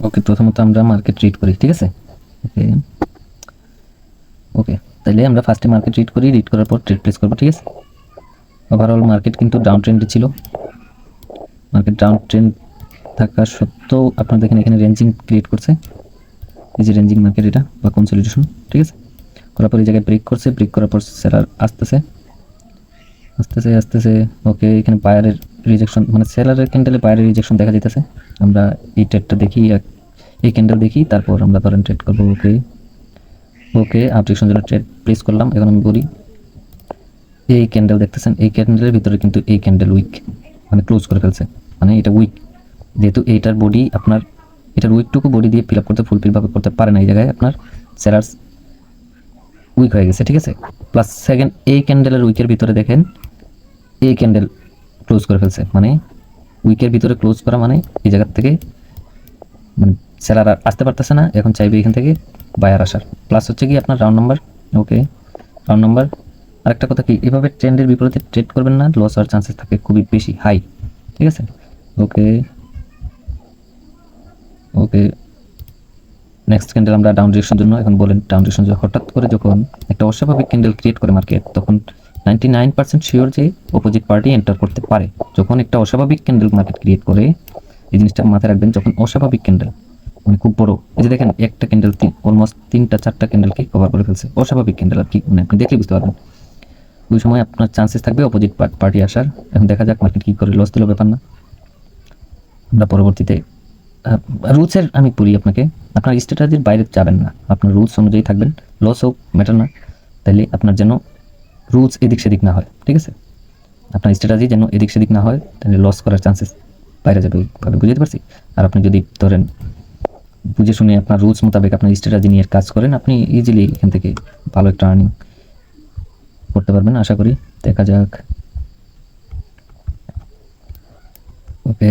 ওকে, প্রথমত আমরা market read করি, ঠিক আছে। ওকে ওকে, তাইলে আমরা ফার্স্টে মার্কেট রিড করি, রিড করার পর ট্রেড প্লেস করবো, ঠিক আছে। ওভারঅল মার্কেট কিন্তু ডাউন ট্রেন্ডে ছিল। মার্কেট ডাউন ট্রেন্ড থাকা সত্ত্বেও আপনারা দেখেন এখানে রেঞ্জিং ক্রিয়েট করছে, এই যে রেঞ্জিং মার্কেট এটা বা কনসলিডেশন, ঠিক আছে। করার পর এই জায়গায় ব্রেক করছে, ব্রেক করার পর সেলার আসতেছে আসতেছে আসতেছে। ওকে, এখানে বায়ারের রিজেকশন, মানে সেলারের ক্যান্ডেলে বায়ারের রিজেকশন দেখা যাইতেছে। আমরা এই ট্রেডটা দেখি, এই ক্যান্ডেল দেখি, তারপর আমরা ধরেন ট্রেড করবো। ওকে ওকে, আপডেশন জন্য ট্রেড প্লেস করলাম। এখন আমি বলি, এই ক্যান্ডেল দেখতেছেন, এই ক্যান্ডেলের ভিতরে কিন্তু এই ক্যান্ডেল উইক, মানে ক্লোজ করে ফেলছে, মানে এটা উইক। যেহেতু এইটার বডি আপনার, এটার উইকটুকু বডি দিয়ে ফিল আপ করতে, ফুলফিলভাবে করতে পারে না, এই জায়গায় আপনার সেলার্স উইক হয়ে গেছে, ঠিক আছে। প্লাস সেকেন্ড, এই ক্যান্ডেলের উইকের ভিতরে দেখেন এই ক্যান্ডেল ক্লোজ করে ফেলছে, মানে উইকের ভিতরে ক্লোজ করা মানে এই জায়গার থেকে মানে সেলার আসতে পারতেছে না, এখন চাইবে এখান থেকে বায়ার আসার। প্লাস হচ্ছে কি আপনার রাউন্ড নাম্বার, ওকে রাউন্ড নাম্বার। আরেকটা কথা কি, এভাবে ট্রেন্ডের বিপরীতে ট্রেড করবেন না, লস হওয়ার চান্সেস থাকে খুবই বেশি হাই, ঠিক আছে। ওকে ওকে, নেক্সট ক্যান্ডেল আমরা ডাউন ডিরেকশন জন্য এখন বলেন, ডাউন ডিরেকশন হঠাৎ করে যখন একটা অস্বাভাবিক ক্যান্ডেল ক্রিয়েট করে মার্কেট, তখন 99% শিওর যে অপোজিট পার্টি এন্টার করতে পারে। যখন একটা অস্বাভাবিক ক্যান্ডেল মার্কেট ক্রিয়েট করে, এই জিনিসটা মাথায় রাখবেন, যখন অস্বাভাবিক ক্যান্ডেল মানে খুব বড়, এই যে দেখেন একটা ক্যান্ডেল অলমোস্ট 3টা 4টা ক্যান্ডেলকে কভার করে ফেলছে, অস্বাভাবিক ক্যান্ডেল আর কি, মানে আপনি দেখলে বুঝতে পারবেন। ওই সময় আপনার চান্সেস থাকবে অপোজিট পার্টি আসার। এখন দেখা যাক মার্কেট কী করে, লস দিল ব্যাপার না। আমরা পরবর্তীতে রুলসের আমি বলি আপনাকে, আপনার স্ট্র্যাটেজির বাইরে যাবেন না, আপনার রুলস অনুযায়ী থাকবেন। লস হোক ম্যাটার না, তাইলে আপনার যেন রুলস এদিক সেদিক না হয়, ঠিক আছে। আপনার স্ট্র্যাটেজি যেন এদিক সেদিক না হয়, তাহলে লস করার চান্সেস বাইরে যাবে, ওইভাবে বুঝতে পারছি। আর আপনি যদি ধরেন বুঝে শুনে আপনার রুলস মোতাবেক আপনার স্ট্র্যাটেজি নিয়ে কাজ করেন, আপনি ইজিলি এখান থেকে ভালো একটা আর্নিং করতে পারবেন আশা করি। দেখা যাক। ওকে,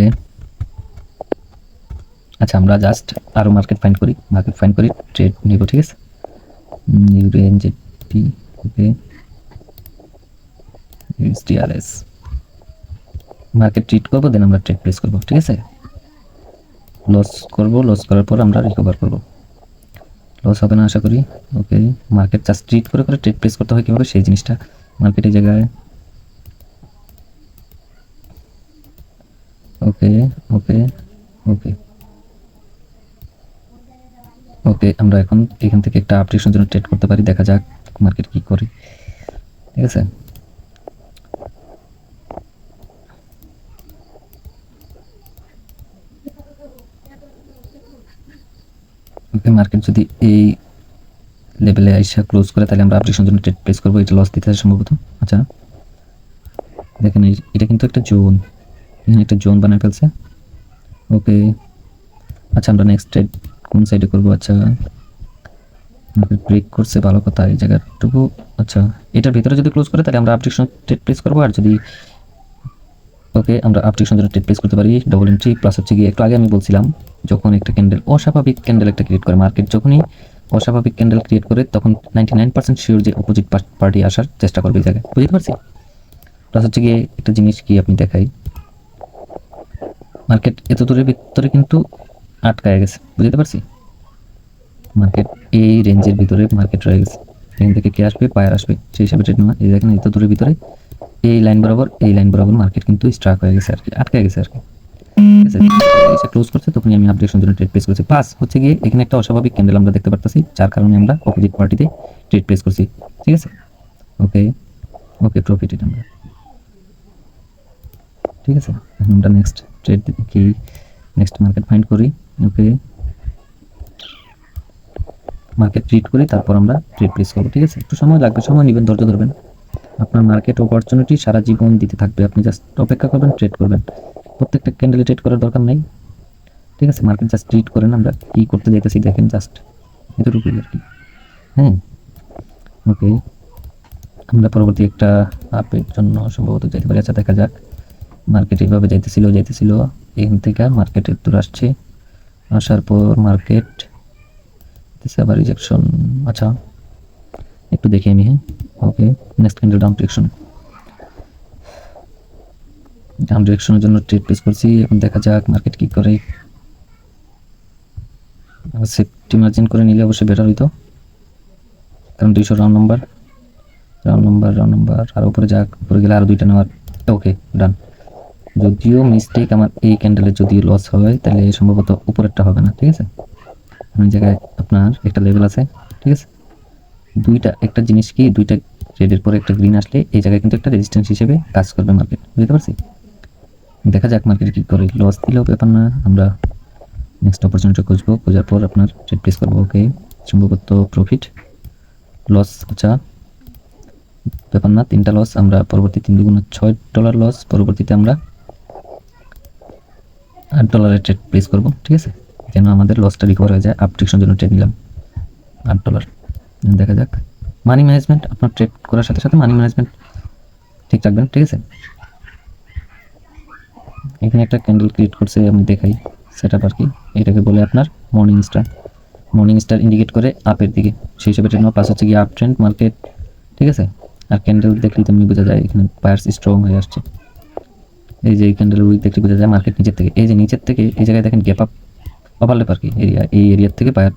আচ্ছা আমরা জাস্ট আরও মার্কেট ফাইন্ড করি, মার্কেট ফাইন্ড করি, ট্রেড নিব, ঠিক আছে। ইউএনজেটি, ওকে ইউএসডিআরএস মার্কেট ট্রিট করবো, দেন আমরা ট্রেড প্লেস করবো, ঠিক আছে। লস করবো, লস করার পর আমরা রিকভার করবো, লস হবে না আশা করি। ওকে, মার্কেট জাস্ট ট্রিট করে করে ট্রেড প্লেস করতে হয় কীভাবে, সেই জিনিসটা মার্কেটের জায়গায়। ওকে ওকে ওকে ওকে, আমরা এখন এখান থেকে একটা আপডেশনের জন্য ট্রেড করতে পারি, দেখা যাক মার্কেট কী করে, ঠিক আছে। ওকে, মার্কেট যদি এই লেভেলে আইসা ক্লোজ করে, তাহলে আমরা আপডেশনের জন্য ট্রেড প্লেস করবো, এটা লস দিতে হয় সম্ভবত। আচ্ছা দেখেন, এটা কিন্তু একটা জোন, এখানে একটা জোন বানিয়ে ফেলছে। ওকে, আচ্ছা আমরা নেক্সট ট্রেড কোন সাইডে করবো? আচ্ছা মার্কেট ব্রেক করছে, ভালো কথা, এই জায়গাটুকু। আচ্ছা এটার ভিতরে যদি ক্লোজ করে, তাহলে আমরা আপডেশন ট্রেড প্লেস করবো। আর যদি ওকে, আমরা আপডেশন জন্য ট্রেড প্লেস করতে পারি, ডবল এন্ট্রি। প্লাস হচ্ছে গিয়ে একটু আগে আমি বলছিলাম, যখন একটা ক্যান্ডেল অস্বাভাবিক ক্যান্ডেল একটা ক্রিয়েট করে মার্কেট, যখনই অস্বাভাবিক ক্যান্ডেল ক্রিয়েট করে, তখন 99% শিওর যে অপোজিট পার্টি আসার চেষ্টা করবে এই জায়গায়, বুঝতে পারছি। প্লাস হচ্ছে গিয়ে একটা জিনিস কি আপনি দেখাই, মার্কেট এত দূরের ভিতরে কিন্তু আটকায় গেছে, বুঝতে পারছি। মার্কেট এই রেঞ্জের ভিতরে মার্কেট রয়ে গেছে, এখান থেকে কে আসবে, বায়ার আসবে, সেই হিসাবে ট্রেড নেওয়া। এই দেখেন এত দূরের ভিতরে এই লাইন বরাবর, এই লাইন বরাবর মার্কেট কিন্তু স্ট্রাক হয়ে গেছে আর কি, আটকে গেছে আর কি, ঠিক আছে। এসে ক্লোজ করছে, তখনই আমি আপডেশন জন্য ট্রেড প্লেস করছি। প্লাস হচ্ছে গিয়ে এখানে একটা অস্বাভাবিক ক্যান্ডেল আমরা দেখতে পারতেছি, যার কারণে আমরা অপোজিট পার্টিতে ট্রেড প্লেস করছি, ঠিক আছে। ওকে ওকে, প্রফিটেড আমরা, ঠিক আছে। এখন আমরা নেক্সট ট্রেড কি, নেক্সট মার্কেট ফাইন্ড করি। ওকে, মার্কেট ট্রিট করি, তারপর আমরা ট্রেড প্লেস করবো, ঠিক আছে। একটু সময় লাগবে, সময় নেবেন, ধৈর্য ধরবেন। আপনার মার্কেট অপরচুনিটি সারা জীবন দিতে থাকবে, আপনি জাস্ট অপেক্ষা করবেন, ট্রেড করবেন। প্রত্যেকটা ক্যান্ডেলে ট্রেড করার দরকার নেই, ঠিক আছে। মার্কেট জাস্ট ট্রিট করেন, আমরা কী করতে যাইতেছি দেখেন, জাস্ট এতটুকুই আর কি। হ্যাঁ ওকে, আমরা পরবর্তী একটা আপের জন্য সম্ভবত যেতে পারি। আচ্ছা দেখা যাক, মার্কেট এইভাবে যাইতেছিল যাইতেছিল, এখান থেকে মার্কেট একটু আসছে, আসার পর মার্কেট আবার রিজেকশন। আচ্ছা একটু দেখি আমি, হ্যাঁ okay, next candle down direction, down ডিরেকশনের জন্য ট্রেড প্লেস করছি। এখন দেখা যাক মার্কেট কী করে। সেফটি মার্জিন করে নিলে অবশ্যই বেটার হইতো, কারণ 200 রাউন্ড নাম্বার আর উপরে যা উপরে গেলে আরও 2টা নেওয়ার। ওকে ডান। যদিও মিস্টেক আমার এই ক্যান্ডেলের যদি লস হয় তাহলে সম্ভবত উপরেরটা হবে না, ঠিক আছে। ওই জায়গায় আপনার একটা লেভেল আছে, ঠিক আছে। একটা জিনিস কি, 2টা রেডের পরে একটা গ্রিন আসলে এই জায়গায় কিন্তু একটা রেজিস্ট্যান্স হিসেবে কাজ করবে মার্কেট, বুঝতে পারছি। দেখা যাক মার্কেট কী করে। লস দিলেও ব্যাপার না, আমরা নেক্সট অপরচুনিটি খুঁজবো, খোঁজার পর আপনার ট্রেড প্লেস করবো। ওকে, সম্ভবত প্রফিট লস, আচ্ছা ব্যাপার না, 3টা লস। আমরা পরবর্তী 3 দুগুণ $6 লস, পরবর্তীতে আমরা $8 ট্রেড প্লেস করবো, ঠিক আছে, যেন আমাদের লসটা রিকভার হয়ে যায়। আপট্রিকশন জন্য ট্রেড নিলাম $8। দেখা যাক। মানি ম্যানেজমেন্ট, আপনার ট্রেড করার সাথে সাথে মানি ম্যানেজমেন্ট ঠিক রাখবেন, ঠিক আছে। এখানে একটা ক্যান্ডেল ক্রিয়েট করছে, আমি দেখাই সেট আপ আর কি। এটাকে বলে আপনার মর্নিং স্টার ইন্ডিকেট করে আপের দিকে, সেই হিসাবে ট্রেড নেওয়া, প্লাস হচ্ছে গিয়ে আপ ট্রেন্ড মার্কেট, ঠিক আছে। আর ক্যান্ডেল দেখলেই তেমনি বোঝা যায় এখানে বায়ার্স স্ট্রং হয়ে আসছে। এই যে এই ক্যান্ডেল উইক দেখলে বোঝা যায় মার্কেট নিচের থেকে, এই যে নিচের থেকে এই জায়গায় দেখেন গ্যাপ আপ ওভারল্যাপ আর কি এরিয়া, এই এরিয়ার থেকে বায়ার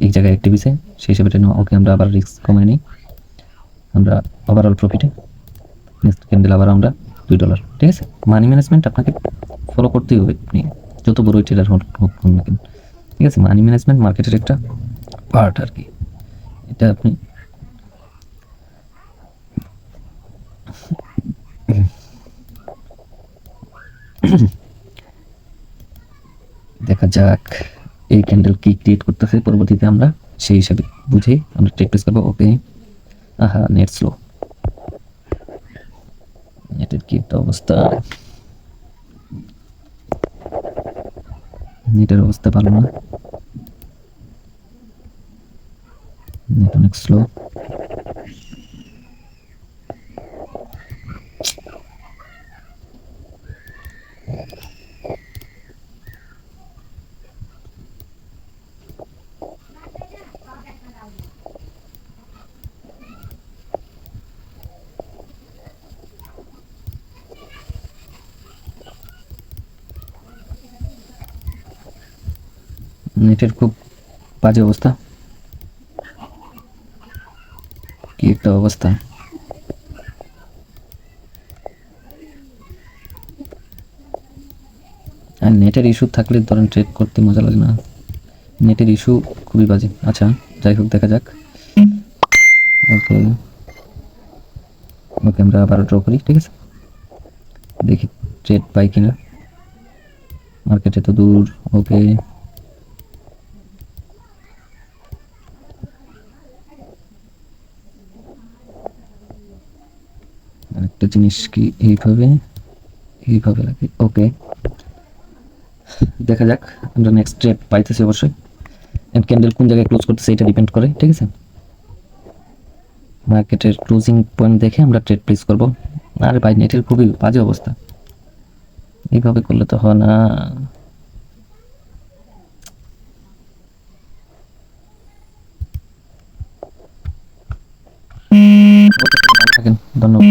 এই জায়গায় অ্যাক্টিভ হয়েছে, সেই হিসাবে ট্রেড নেওয়া। ওকে, আমরা আবার রিস্ক কমাই নিই, আমরা ওভারঅল প্রফিটে। নেক্সট ক্যান্ডেল আবার আমরা $2, ঠিক আছে। মানি ম্যানেজমেন্ট আপনাকে ফলো করতেই হবে, আপনি যত বড় ট্রেডার হোক না কেন, ঠিক আছে। মানি ম্যানেজমেন্ট মার্কেটের একটা পার্ট আর কি, এটা আপনি দেখা যাক এই ক্যান্ডেল কি ক্রিয়েট করতেছে, পরবর্তীতে আমরা সেই হিসাবে বুঝে আমরা ট্রেড প্লেস করবো। ওকে, আহা নেট স্লো, নেটের কি একটা অবস্থা, নেটের অবস্থা ভালো না, নেট অনেক স্লো। নেটের খুব বাজে অবস্থা, কি একটা অবস্থা। আর নেটের ইস্যু থাকলে ধরেন ট্রেড করতে মজা লাগে না, নেটের ইস্যু খুবই বাজে। আচ্ছা যাই হোক, দেখা যাক। ওকে ওকে, আমরা আবারও ড্র করি, ঠিক আছে। দেখি ট্রেড পাই কিনা, মার্কেটে তো দূর। ওকে, আরেকটা জিনিস কি, এইভাবে লাগে। ওকে, দেখা যাক, আমরা নেক্সট ট্রেড পাইতেছি অবশ্যই। এন্ড ক্যান্ডেল কোন জায়গায় ক্লোজ করতেছে এটা ডিপেন্ড করে, ঠিক আছে। মার্কেটের ক্লোজিং পয়েন্ট দেখে আমরা ট্রেড প্লেস করব। আরে ভাই, নেটের খুবই বাজে অবস্থা, এইভাবে করলে তো হয় না। ধন্যবাদ।